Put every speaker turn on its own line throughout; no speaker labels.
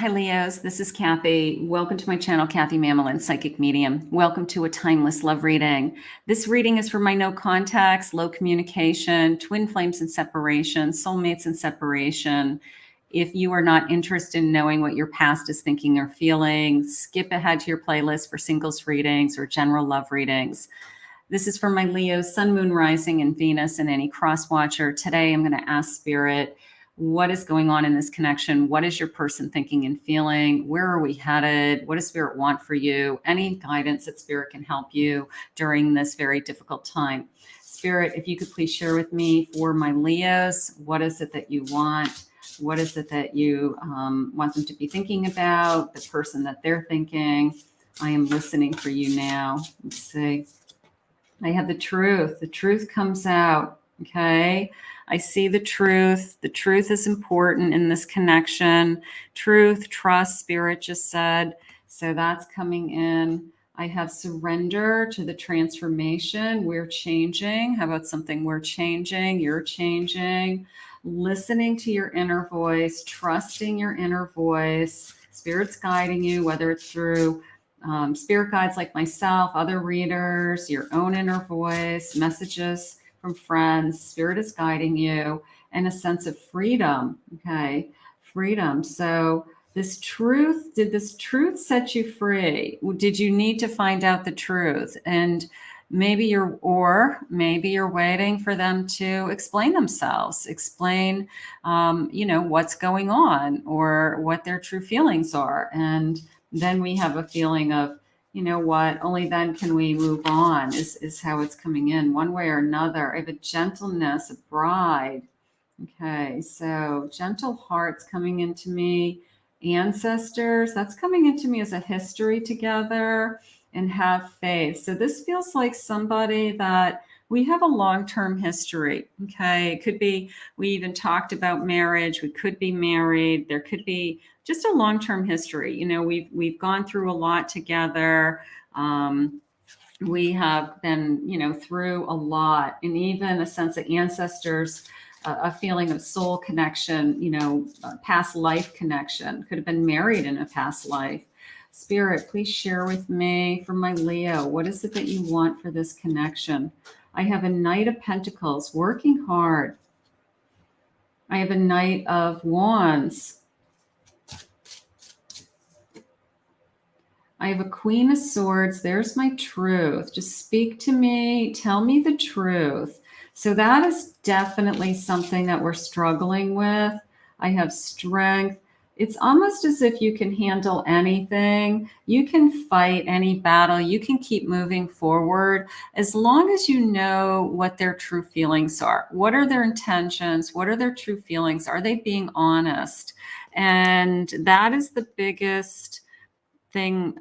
Hi, Leos. This is Kathy. Welcome to my channel, Kathy Mamolen, Psychic Medium. Welcome to a timeless love reading. This reading is for my no contacts, low communication, twin flames and separation, soulmates and separation. If you are not interested in knowing what your past is thinking or feeling, skip ahead to your playlist for singles readings or general love readings. This is for my Leo, Sun, Moon, Rising, and Venus, and any cross watcher. Today, I'm going to ask Spirit, what is going on in this connection? What is your person thinking and feeling? Where are we headed? What does Spirit want for you? Any guidance that Spirit can help you during this very difficult time. Spirit, if you could please share with me for my Leos, what is it that you want? What is it that you want them to be thinking about? The person that they're thinking. I am listening for you now. Let's see. I have the truth. The truth comes out. Okay. I see the truth. The truth is important in this connection. Truth, trust, Spirit just said. So that's coming in. I have surrender to the transformation. We're changing. How about something we're changing? You're changing. Listening to your inner voice, trusting your inner voice. Spirit's guiding you, whether it's through spirit guides like myself, other readers, your own inner voice, messages from friends. Spirit is guiding you, and a sense of freedom. Okay, freedom. So this truth, did this truth set you free? Did you need to find out the truth? And maybe you're waiting for them to explain themselves, explain, what's going on or what their true feelings are. And then we have a feeling of, you know what, only then can we move on, is how it's coming in one way or another. I have a gentleness, a bride. Okay, so gentle hearts coming into me, ancestors, that's coming into me as a history together, and have faith. So this feels like somebody that we have a long-term history. Okay, it could be, we even talked about marriage. We could be married. There could be just a long-term history. You know, we've gone through a lot together. We have been, through a lot, and even a sense of ancestors, a feeling of soul connection, past life connection. Could have been married in a past life. Spirit, please share with me for my Leo, what is it that you want for this connection? I have a Knight of Pentacles, working hard. I have a Knight of Wands. I have a Queen of Swords. There's my truth. Just speak to me. Tell me the truth. So that is definitely something that we're struggling with. I have strength. It's almost as if you can handle anything. You can fight any battle. You can keep moving forward as long as you know what their true feelings are. What are their intentions? What are their true feelings? Are they being honest? And that is the biggest thing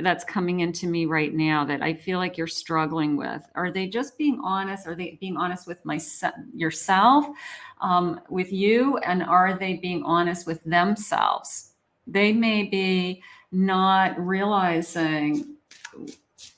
that's coming into me right now that I feel like you're struggling with. Are they just being honest? Are they being honest with yourself, with you? And are they being honest with themselves? They may be not realizing,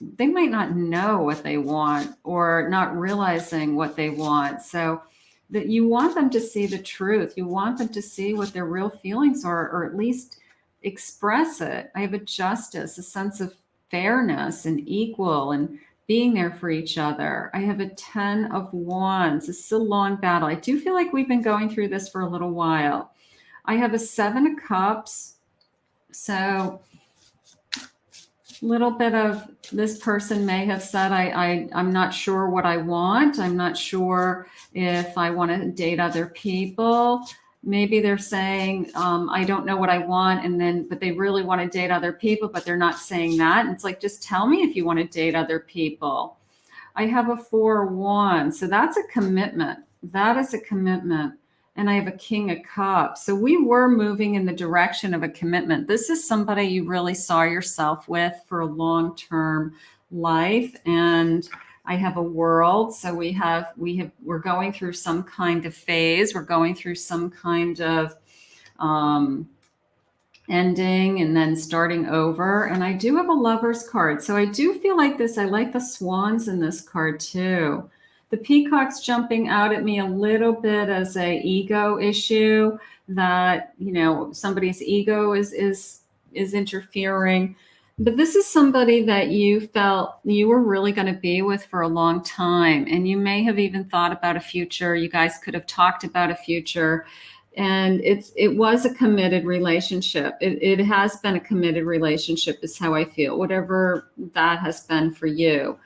they might not know what they want or not realizing what they want. So that you want them to see the truth. You want them to see what their real feelings are, or at least express it. I have a justice, a sense of fairness and equal and being there for each other. I have a 10 of Wands. This is a long battle. I do feel like we've been going through this for a little while. I have a 7 of Cups. So a little bit of this person may have said, I'm not sure what I want. I'm not sure if I want to date other people. Maybe they're saying, I don't know what I want. But they really want to date other people, but they're not saying that. And it's like, just tell me if you want to date other people. I have a 4 of Wands. So that's a commitment. That is a commitment. And I have a King of Cups. So we were moving in the direction of a commitment. This is somebody you really saw yourself with for a long-term life. And I have a World. So we're going through some kind of phase. We're going through some kind of ending and then starting over. And I do have a Lover's card. So I do feel like this. I like the swans in this card too. The peacock's jumping out at me a little bit as a ego issue, that, you know, somebody's ego is interfering. But this is somebody that you felt you were really going to be with for a long time. And you may have even thought about a future. You guys could have talked about a future. And it was a committed relationship. It has been a committed relationship, is how I feel, whatever that has been for you.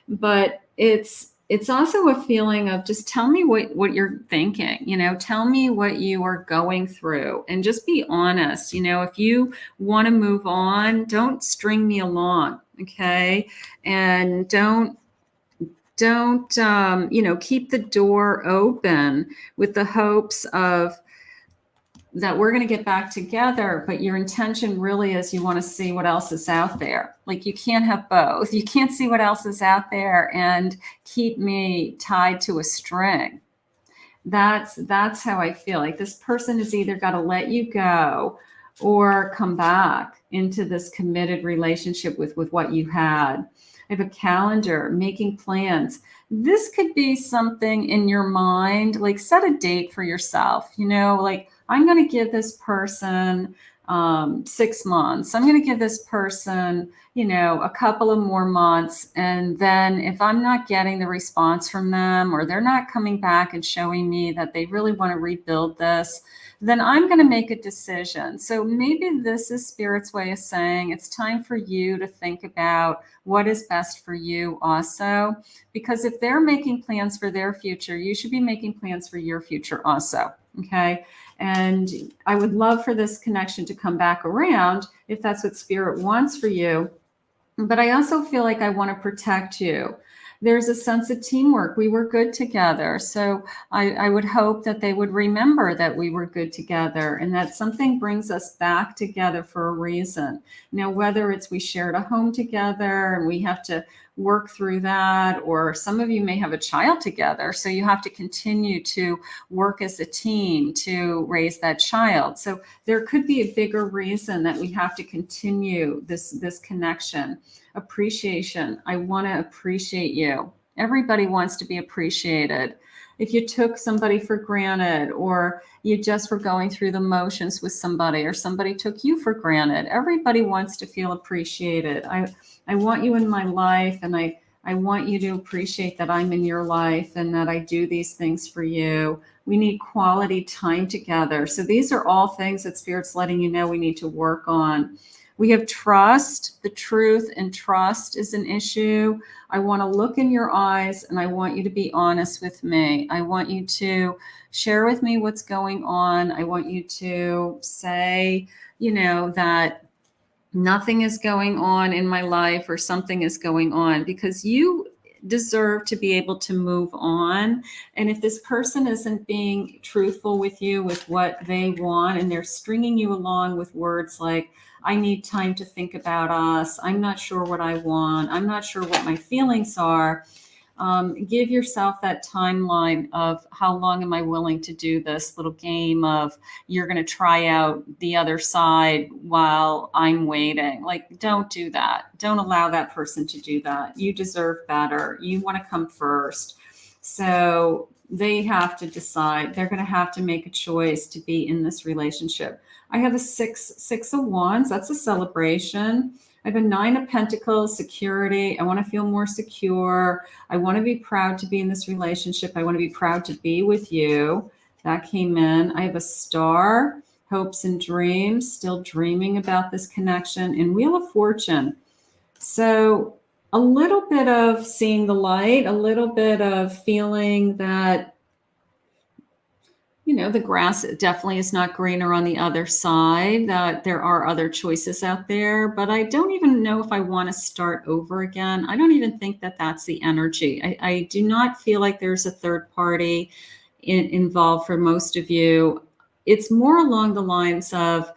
But it's also a feeling of just tell me what you're thinking, you know, tell me what you are going through, and just be honest. You know, if you want to move on, don't string me along. Okay. And don't, you know, keep the door open with the hopes of that we're going to get back together, but your intention really is you want to see what else is out there. Like, you can't have both. You can't see what else is out there and keep me tied to a string. That's how I feel. Like, this person has either got to let you go or come back into this committed relationship with what you had. I have a calendar, making plans. This could be something in your mind, like set a date for yourself, you know, like, I'm going to give this person 6 months. I'm going to give this person, you know, a couple of more months. And then if I'm not getting the response from them, or they're not coming back and showing me that they really want to rebuild this, then I'm going to make a decision. So maybe this is Spirit's way of saying it's time for you to think about what is best for you also. Because if they're making plans for their future, you should be making plans for your future also. Okay. And I would love for this connection to come back around if that's what Spirit wants for you. But I also feel like I want to protect you. There's a sense of teamwork. We were good together. So I would hope that they would remember that we were good together, and that something brings us back together for a reason. Now, whether it's we shared a home together and we have to work through that, or some of you may have a child together, so you have to continue to work as a team to raise that child. So there could be a bigger reason that we have to continue this connection. Appreciation. I want to appreciate you. Everybody wants to be appreciated. If you took somebody for granted, or you just were going through the motions with somebody, or somebody took you for granted, everybody wants to feel appreciated. I want you in my life, and I want you to appreciate that I'm in your life and that I do these things for you. We need quality time together. So these are all things that Spirit's letting you know we need to work on. We have trust. The truth and trust is an issue. I want to look in your eyes, and I want you to be honest with me. I want you to share with me what's going on. I want you to say, you know, that nothing is going on in my life, or something is going on, because you deserve to be able to move on. And if this person isn't being truthful with you with what they want, and they're stringing you along with words like, I need time to think about us, I'm not sure what I want, I'm not sure what my feelings are, give yourself that timeline of how long am I willing to do this little game of you're going to try out the other side while I'm waiting. Like, don't do that. Don't allow that person to do that. You deserve better. You want to come first. So they have to decide. They're going to have to make a choice to be in this relationship. I have a six of wands. That's a celebration. I have a 9 of pentacles, security. I want to feel more secure. I want to be proud to be in this relationship. I want to be proud to be with you. That came in. I have a star, hopes and dreams, still dreaming about this connection, and Wheel of Fortune. So a little bit of seeing the light, a little bit of feeling that, you know, the grass definitely is not greener on the other side, that there are other choices out there, but I don't even know if I want to start over again. I don't even think that that's the energy. I do not feel like there's a third party involved for most of you. It's more along the lines of,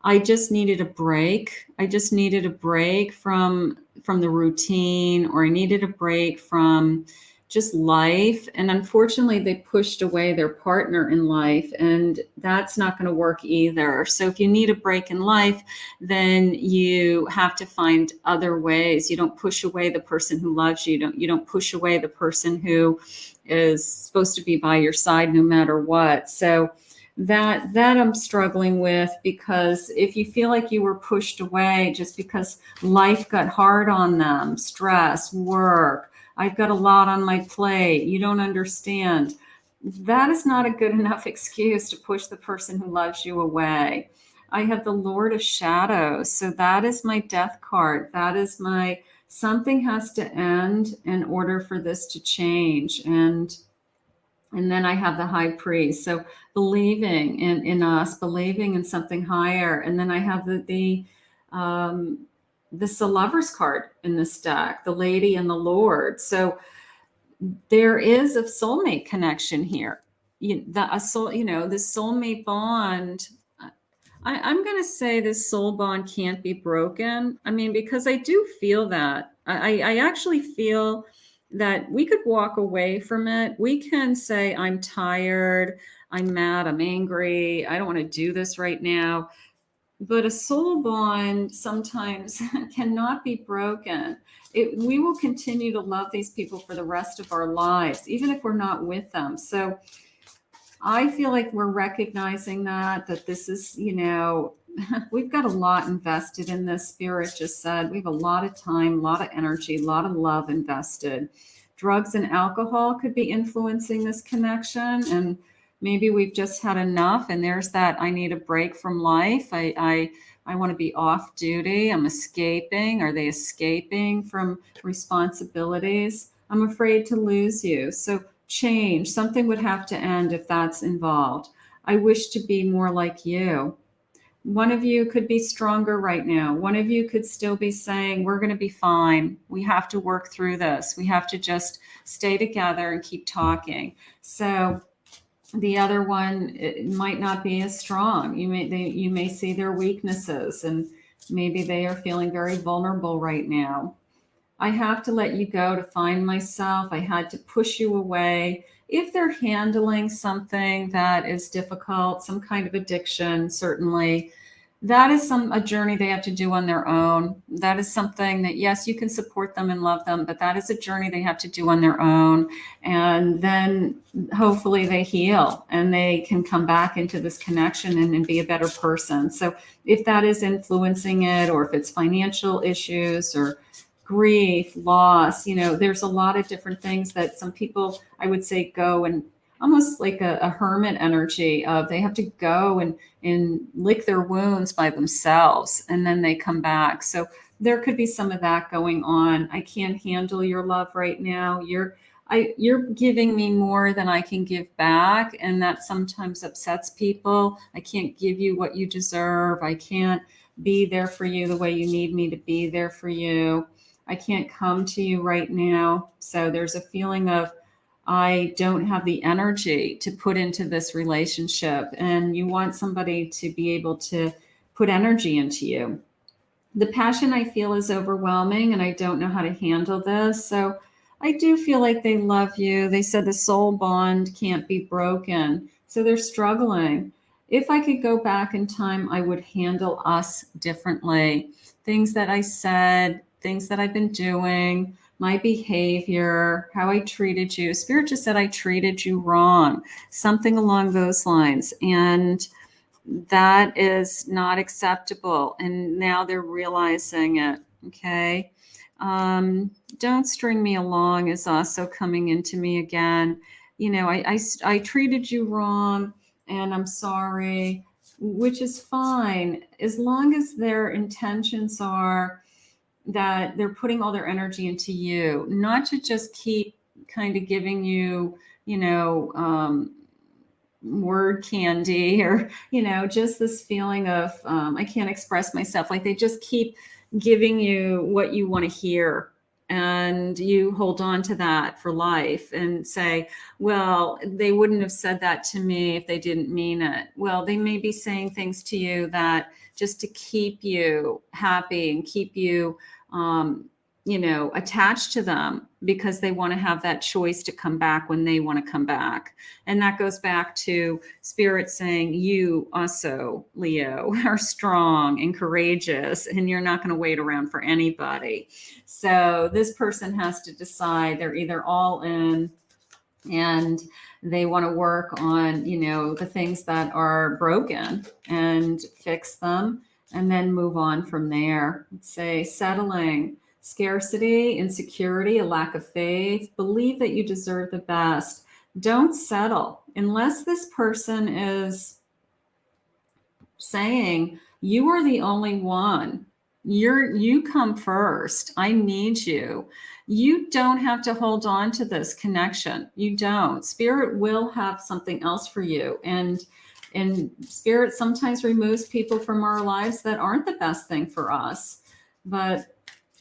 I just needed a break. I just needed a break from the routine, or I needed a break from just life. And unfortunately, they pushed away their partner in life, and that's not going to work either. So if you need a break in life, then you have to find other ways. You don't push away the person who loves you. You don't push away the person who is supposed to be by your side no matter what. So that I'm struggling with, because if you feel like you were pushed away just because life got hard on them, stress, work, I've got a lot on my plate, you don't understand, that is not a good enough excuse to push the person who loves you away. I have the Lord of Shadows. So that is my death card. That is my, something has to end in order for this to change. And then I have the High Priest. So believing in us, believing in something higher. And then I have this Lover's card in this deck, the Lady and the Lord. So there is a soulmate connection here. This soulmate bond. I'm going to say this soul bond can't be broken. I mean, because I do feel that. I actually feel that we could walk away from it. We can say, I'm tired, I'm mad, I'm angry, I don't want to do this right now. But a soul bond sometimes cannot be broken. We will continue to love these people for the rest of our lives, even if we're not with them. So I feel like we're recognizing that this is, we've got a lot invested in this. Spirit just said we have a lot of time, a lot of energy, a lot of love invested. Drugs and alcohol could be influencing this connection, and maybe we've just had enough. And there's that, I need a break from life. I want to be off duty. I'm escaping. Are they escaping from responsibilities? I'm afraid to lose you. So change, something would have to end if that's involved. I wish to be more like you. One of you could be stronger right now. One of you could still be saying, we're going to be fine. We have to work through this. We have to just stay together and keep talking. So the other one, it might not be as strong. You may see their weaknesses, and maybe they are feeling very vulnerable right now. I have to let you go to find myself. I had to push you away. If they're handling something that is difficult, some kind of addiction, certainly, that is a journey they have to do on their own. That is something that, yes, you can support them and love them, but that is a journey they have to do on their own. And then hopefully they heal and they can come back into this connection and be a better person. So if that is influencing it, or if it's financial issues or grief, loss, there's a lot of different things that some people, I would say, go and almost like a hermit energy of they have to go and lick their wounds by themselves, and then they come back. So there could be some of that going on. I can't handle your love right now. You're giving me more than I can give back, and that sometimes upsets people. I can't give you what you deserve. I can't be there for you the way you need me to be there for you. I can't come to you right now. So there's a feeling of, I don't have the energy to put into this relationship, and you want somebody to be able to put energy into you. The passion I feel is overwhelming, and I don't know how to handle this. So I do feel like they love you. They said the soul bond can't be broken. So they're struggling. If I could go back in time, I would handle us differently. Things that I said, things that I've been doing, my behavior, how I treated you. Spirit just said I treated you wrong, something along those lines. And that is not acceptable. And now they're realizing it. Okay. Don't string me along is also coming into me again. I treated you wrong, and I'm sorry, which is fine, as long as their intentions are that they're putting all their energy into you, not to just keep kind of giving you, word candy, or, just this feeling of, I can't express myself. Like they just keep giving you what you want to hear. And you hold on to that for life and say, well, they wouldn't have said that to me if they didn't mean it. Well, they may be saying things to you that just to keep you happy and keep you, attached to them because they want to have that choice to come back when they want to come back. And that goes back to Spirit saying, you also, Leo, are strong and courageous, and you're not going to wait around for anybody. So this person has to decide they're either all in and they want to work on, the things that are broken and fix them and then move on from there. Let's say settling. Scarcity, insecurity, a lack of faith, believe that you deserve the best. Don't settle unless this person is saying, you are the only one. You come first. I need you. You don't have to hold on to this connection. You don't. Spirit will have something else for you. And Spirit sometimes removes people from our lives that aren't the best thing for us. But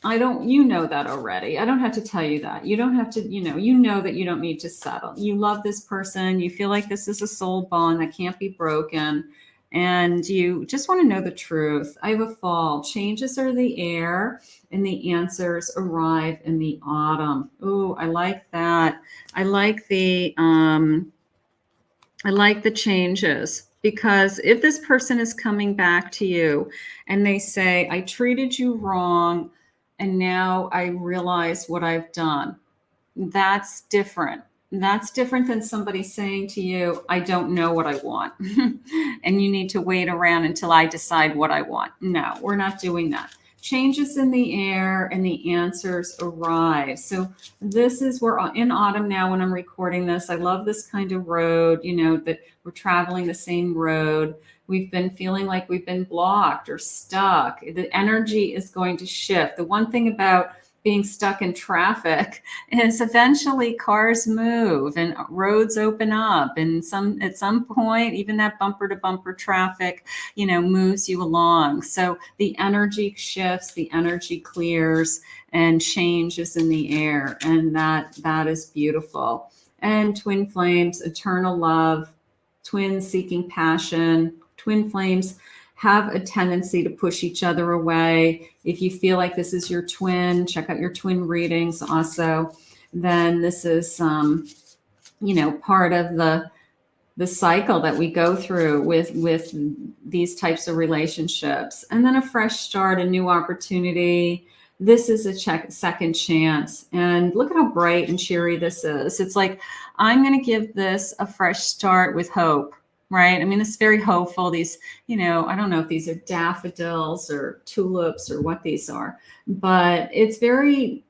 you know that already. I don't have to tell you that. You don't have to, you know that you don't need to settle. You love this person. You feel like this is a soul bond that can't be broken. And you just want to know the truth. I have a fall. Changes are the air and the answers arrive in the autumn. Oh, I like that. I like the changes. Because if this person is coming back to you and they say, I treated you wrong, and now I realize what I've done, that's different. That's different than somebody saying to you, I don't know what I want. And you need to wait around until I decide what I want. No, we're not doing that. Changes in the air and the answers arrive. So we're in autumn now when I'm recording this. I love this kind of road, that we're traveling the same road. We've been feeling like we've been blocked or stuck. The energy is going to shift. The one thing about being stuck in traffic is eventually cars move and roads open up, and at some point even that bumper to bumper traffic moves you along. So the energy shifts, the energy clears, and change is in the air, and that is beautiful. And twin flames, eternal love, twins seeking passion. Twin flames have a tendency to push each other away. If you feel like this is your twin, check out your twin readings also. Then this is, part of the cycle that we go through with these types of relationships. And then a fresh start, a new opportunity. This is a second chance. And look at how bright and cheery this is. It's like, I'm going to give this a fresh start with hope. Right. I mean, it's very hopeful. These, I don't know if these are daffodils or tulips or what these are, but it's very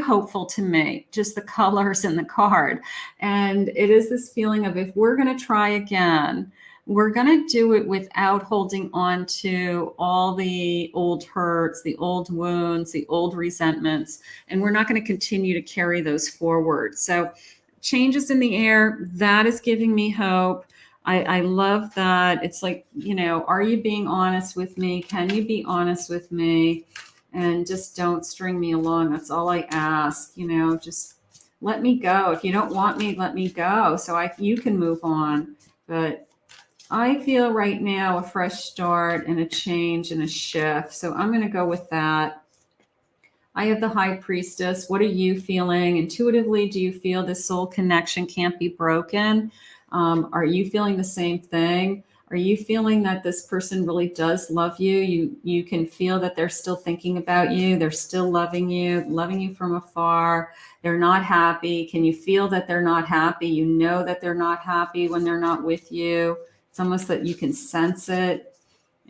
hopeful to me, just the colors in the card. And it is this feeling of, if we're going to try again, we're going to do it without holding on to all the old hurts, the old wounds, the old resentments, and we're not going to continue to carry those forward. So changes in the air, that is giving me hope. I love that. It's like, are you being honest with me? Can you be honest with me? And just don't string me along. That's all I ask. Just let me go. If you don't want me, let me go. So you can move on. But I feel right now a fresh start and a change and a shift. So I'm going to go with that. I have the High Priestess. What are you feeling? Intuitively, do you feel this soul connection can't be broken? Are you feeling the same thing? Are you feeling that this person really does love you? You can feel that they're still thinking about you. They're still loving you from afar. They're not happy. Can you feel that they're not happy? You know that they're not happy when they're not with you. It's almost that you can sense it.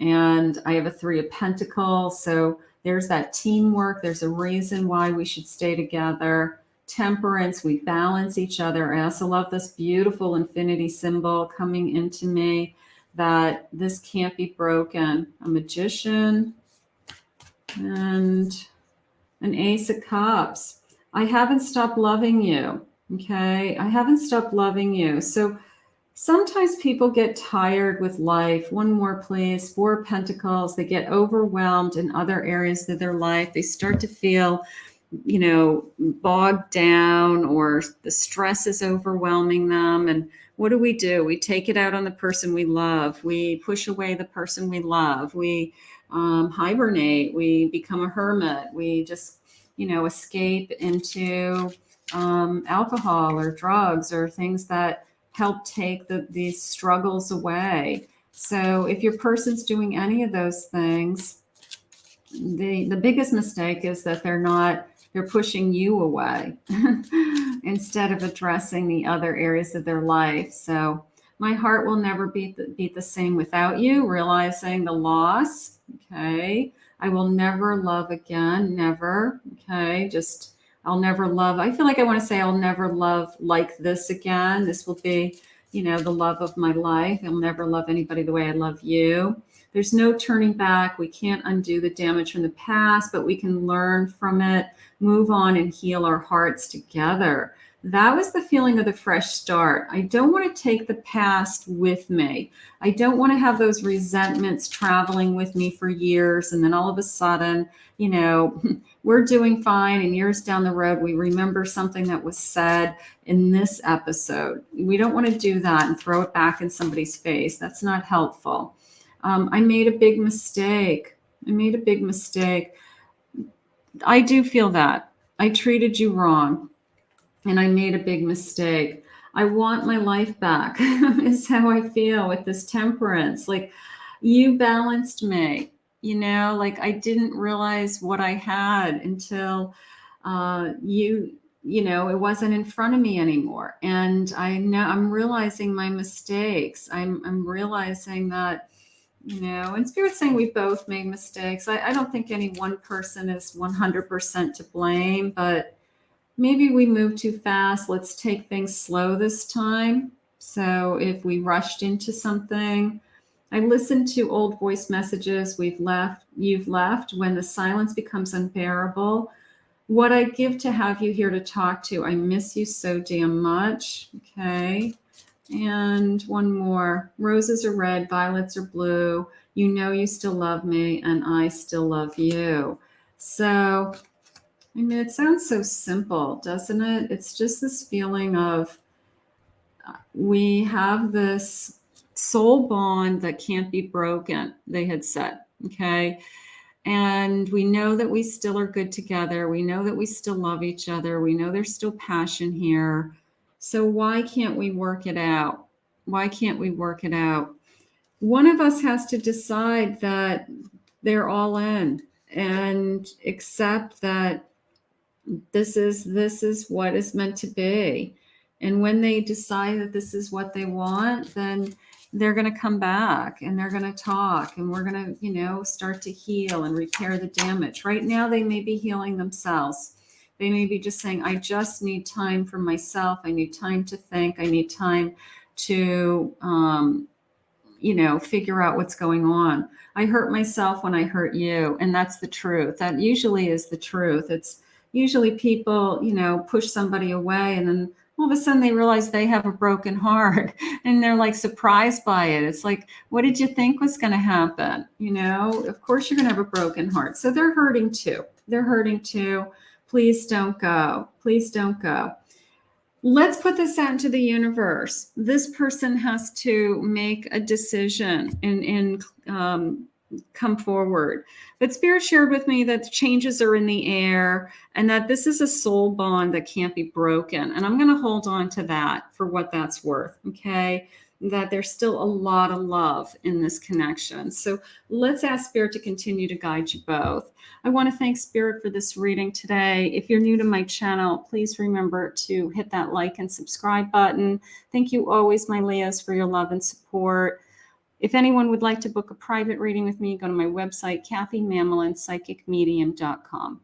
And I have a Three of Pentacles. So there's that teamwork. There's a reason why we should stay together. Temperance, we balance each other. I also love this beautiful infinity symbol coming into me, that this can't be broken. A Magician and an Ace of Cups. I haven't stopped loving you. Okay. I haven't stopped loving you. So sometimes people get tired with life. One more, please. Four of Pentacles. They get overwhelmed in other areas of their life. They start to feel bogged down, or the stress is overwhelming them. And what do? We take it out on the person we love. We push away the person we love. We hibernate. We become a hermit. We just escape into alcohol or drugs or things that help take these struggles away. So if your person's doing any of those things, the biggest mistake is that they're pushing you away instead of addressing the other areas of their life. So my heart will never beat the same without you, realizing the loss. Okay. I will never love again. Never. Okay. I'll never love. I feel like I want to say I'll never love like this again. This will be, the love of my life. I'll never love anybody the way I love you. There's no turning back. We can't undo the damage from the past, but we can learn from it, move on, and heal our hearts together. That was the feeling of the fresh start. I don't want to take the past with me. I don't want to have those resentments traveling with me for years. And then all of a sudden, we're doing fine. And years down the road, we remember something that was said in this episode. We don't want to do that and throw it back in somebody's face. That's not helpful. I made a big mistake. I do feel that. I treated you wrong. And I made a big mistake. I want my life back is how I feel with this temperance. Like, you balanced me, I didn't realize what I had until it wasn't in front of me anymore. And I'm realizing my mistakes. I'm realizing that, and Spirit's saying we both made mistakes. I don't think any one person is 100% to blame, but maybe we moved too fast. Let's take things slow this time. So if we rushed into something, I listened to old voice messages. You've left when the silence becomes unbearable. What I give to have you here to talk to. I miss you so damn much. Okay. And one more. Roses are red, violets are blue. You still love me, and I still love you. So it sounds so simple, doesn't it? It's just this feeling of we have this soul bond that can't be broken, they had said, okay? And we know that we still are good together. We know that we still love each other. We know there's still passion here. So why can't we work it out? Why can't we work it out? One of us has to decide that they're all in and accept that this is what is meant to be. And when they decide that this is what they want, then they're going to come back and they're going to talk, and we're going to, start to heal and repair the damage. Right now, they may be healing themselves. They may be just saying, I just need time for myself. I need time to think. I need time to, figure out what's going on. I hurt myself when I hurt you. And that's the truth. That usually is the truth. It's usually people, push somebody away, and then all of a sudden they realize they have a broken heart, and they're like surprised by it. It's like, what did you think was going to happen? Of course you're going to have a broken heart. So they're hurting too. Please don't go. Please don't go. Let's put this out into the universe. This person has to make a decision and come forward. But Spirit shared with me that changes are in the air and that this is a soul bond that can't be broken. And I'm going to hold on to that for what that's worth. Okay. That there's still a lot of love in this connection. So let's ask Spirit to continue to guide you both. I want to thank Spirit for this reading today. If you're new to my channel, please remember to hit that like and subscribe button. Thank you always, my Leos, for your love and support. If anyone would like to book a private reading with me, go to my website, KathyMamolenPsychicMedium.com.